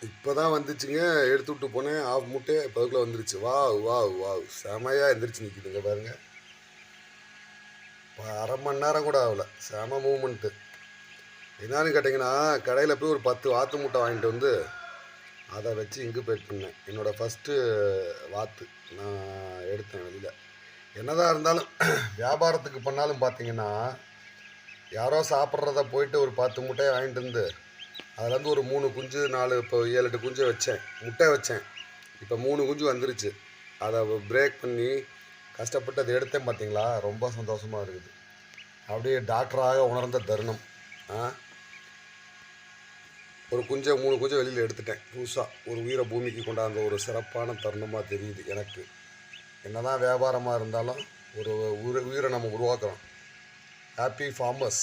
இப்போ தான் வந்துச்சுங்க. எடுத்து விட்டு போனேன். ஆஃப் மூட்டை இப்போ அதுக்குள்ளே வந்துருச்சு. வாவ் வாவ் வாவ் செமையாக எந்திரிச்சு நிற்கிதுங்க பாருங்க. அரை மணி நேரம் கூட ஆகல. செம மூமெண்ட்டு. என்னன்னு கேட்டிங்கன்னா, கடையில் போய் ஒரு 10 வாத்து மூட்டை வாங்கிட்டு வந்து அதை வச்சு இன்குபேட் பண்ணேன். என்னோடய ஃபஸ்ட்டு வாத்து நான் எடுத்தேன் வெளியில். என்னதான் இருந்தாலும் வியாபாரத்துக்கு பண்ணாலும் பார்த்தீங்கன்னா, யாரோ சாப்பிட்றத போயிட்டு ஒரு 10 முட்டையை வாங்கிட்டு வந்து அதுலேருந்து ஒரு 3 குஞ்சு 4 இப்போ 7 8 குஞ்சு வச்சேன், முட்டை வச்சேன். இப்போ 3 குஞ்சு வந்துருச்சு. அதை பிரேக் பண்ணி கஷ்டப்பட்டு அதை எடுத்தேன் பார்த்தீங்களா, ரொம்ப சந்தோஷமாக இருக்குது. அப்படியே டாக்டராக உணர்ந்த தருணம். ஒரு குஞ்சை 3 குஞ்சை வெளியில் எடுத்துட்டேன். புதுசாக ஒரு உயிரை பூமிக்கு கொண்டாந்த ஒரு சிறப்பான தருணமாக தெரியுது எனக்கு. என்னதான் வியாபாரமாக இருந்தாலும் ஒரு உயிரை நம்ம உருவாக்குறோம். Happy farmers.